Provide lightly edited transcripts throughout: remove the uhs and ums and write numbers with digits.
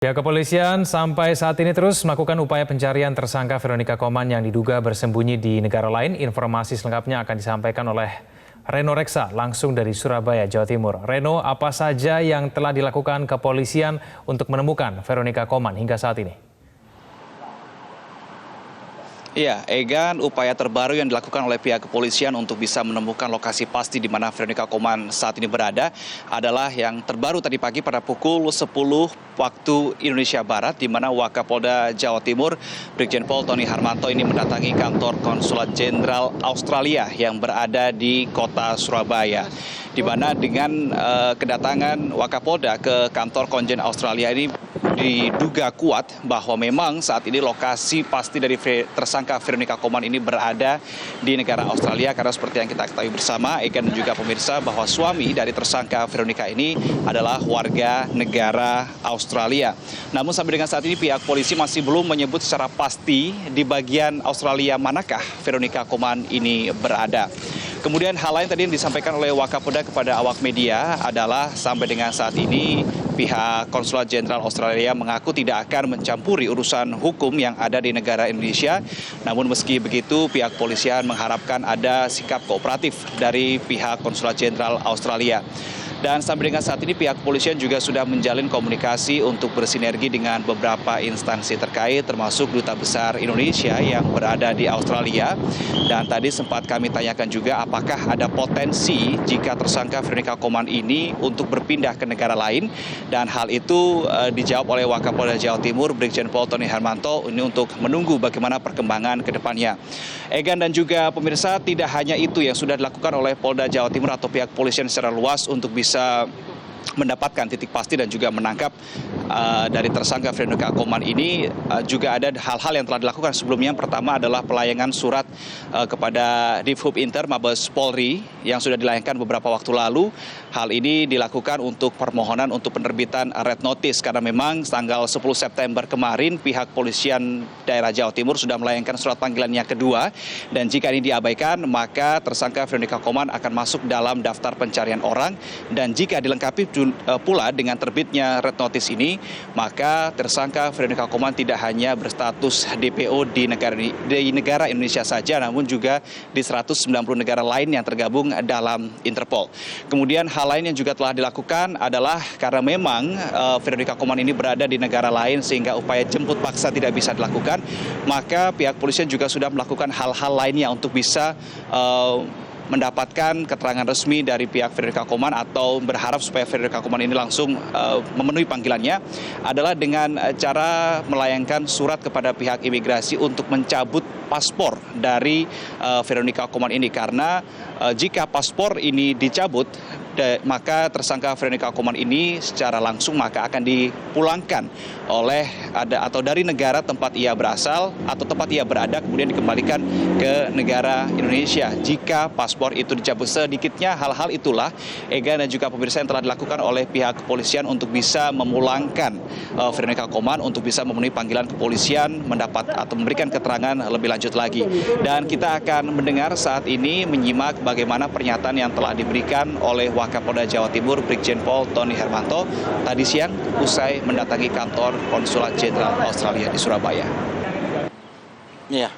Pihak kepolisian sampai saat ini terus melakukan upaya pencarian tersangka Veronica Koman yang diduga bersembunyi di negara lain. Informasi selengkapnya akan disampaikan oleh Reno Reksa langsung dari Surabaya, Jawa Timur. Reno, apa saja yang telah dilakukan kepolisian untuk menemukan Veronica Koman hingga saat ini? Iya, Egan, upaya terbaru yang dilakukan oleh pihak kepolisian untuk bisa menemukan lokasi pasti di mana Veronica Koman saat ini berada adalah yang terbaru tadi pagi pada pukul 10 waktu Indonesia Barat, di mana Wakapolda Jawa Timur, Brigjen Pol Tony Harmanto ini mendatangi kantor Konsulat Jenderal Australia yang berada di kota Surabaya. Di mana dengan kedatangan Wakapolda ke kantor Konjen Australia ini diduga kuat bahwa memang saat ini lokasi pasti dari tersangka Veronica Koman ini berada di negara Australia, karena seperti yang kita ketahui bersama, Egan dan juga pemirsa, bahwa suami dari tersangka Veronica ini adalah warga negara Australia. Namun sampai dengan saat ini pihak polisi masih belum menyebut secara pasti di bagian Australia manakah Veronica Koman ini berada. Kemudian hal lain tadi yang disampaikan oleh Wakapolda kepada awak media adalah sampai dengan saat ini pihak Konsulat Jenderal Australia mengaku tidak akan mencampuri urusan hukum yang ada di negara Indonesia. Namun meski begitu pihak polisian mengharapkan ada sikap kooperatif dari pihak Konsulat Jenderal Australia. Dan sampai dengan saat ini pihak kepolisian juga sudah menjalin komunikasi untuk bersinergi dengan beberapa instansi terkait, termasuk Duta Besar Indonesia yang berada di Australia. Dan tadi sempat kami tanyakan juga apakah ada potensi jika tersangka Veronica Koman ini untuk berpindah ke negara lain. Dan hal itu dijawab oleh Wakapolda Jawa Timur, Brigjen Pol Tony Harmanto, ini untuk menunggu bagaimana perkembangan ke depannya. Egan dan juga pemirsa, tidak hanya itu yang sudah dilakukan oleh Polda Jawa Timur atau pihak kepolisian secara luas untuk bisa mendapatkan titik pasti dan juga menangkap dari tersangka Veronica Koman ini. Juga ada hal-hal yang telah dilakukan sebelumnya. Yang pertama adalah pelayangan surat kepada Divhub Inter Mabes Polri yang sudah dilayangkan beberapa waktu lalu. Hal ini dilakukan untuk permohonan untuk penerbitan red notice, karena memang tanggal 10 September kemarin pihak polisian daerah Jawa Timur sudah melayangkan surat panggilan yang kedua, dan jika ini diabaikan maka tersangka Veronica Koman akan masuk dalam daftar pencarian orang. Dan jika dilengkapi pula dengan terbitnya red notice ini, maka tersangka Veronica Koman tidak hanya berstatus DPO di negara Indonesia saja, namun juga di 190 negara lain yang tergabung dalam Interpol. Kemudian hal lain yang juga telah dilakukan adalah karena memang Veronica Koman ini berada di negara lain sehingga upaya jemput paksa tidak bisa dilakukan, maka pihak polisian juga sudah melakukan hal-hal lainnya untuk bisa mendapatkan keterangan resmi dari pihak Veronica Koman atau berharap supaya Veronica Koman ini langsung memenuhi panggilannya, adalah dengan cara melayangkan surat kepada pihak imigrasi untuk mencabut paspor dari Veronica Koman ini. Karena jika paspor ini dicabut, maka tersangka Veronica Koman ini secara langsung maka akan dipulangkan atau dari negara tempat ia berasal atau tempat ia berada, kemudian dikembalikan ke negara Indonesia jika paspor itu dicabut. Sedikitnya hal-hal itulah, Egan dan juga pemirsa, yang telah dilakukan oleh pihak kepolisian untuk bisa memulangkan Veronica Koman untuk bisa memenuhi panggilan kepolisian, mendapat atau memberikan keterangan lebih lanjut lagi. Dan kita akan mendengar saat ini, menyimak bagaimana pernyataan yang telah diberikan oleh Wakapolda Jawa Timur, Brigjen Pol Tony Harmanto tadi siang usai mendatangi kantor Konsulat Jenderal Australia di Surabaya. Iya,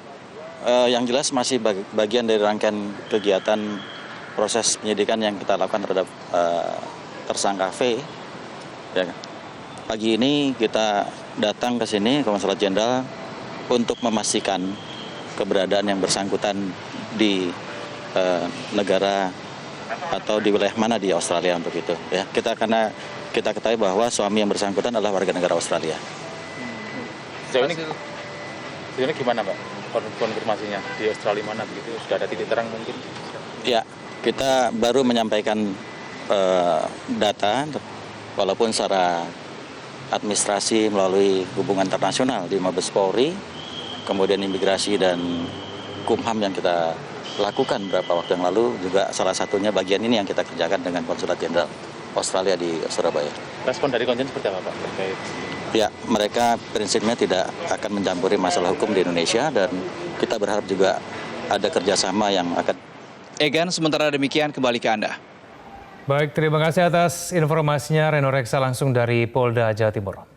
yang jelas masih bagian dari rangkaian kegiatan proses penyidikan yang kita lakukan terhadap tersangka V. Ya, pagi ini kita datang ke sini Konsulat Jenderal untuk memastikan keberadaan yang bersangkutan di negara atau di wilayah mana di Australia untuk itu. Ya, karena kita ketahui bahwa suami yang bersangkutan adalah warga negara Australia. Sejauh ini gimana, Pak? Konfirmasinya di Australia mana begitu? Sudah ada titik terang mungkin? Ya, kita baru menyampaikan data, walaupun secara administrasi melalui hubungan internasional di Mabes Polri, kemudian imigrasi dan Kumham yang kita lakukan beberapa waktu yang lalu, juga salah satunya bagian ini yang kita kerjakan dengan Konsulat Jenderal Australia di Surabaya. Respon dari konjen seperti apa, Pak, terkait? Ya, mereka prinsipnya tidak akan mencampuri masalah hukum di Indonesia, dan kita berharap juga ada kerjasama yang akan. Egan, sementara demikian kembali ke Anda. Baik, terima kasih atas informasinya Reno Reksa langsung dari Polda Jawa Timur.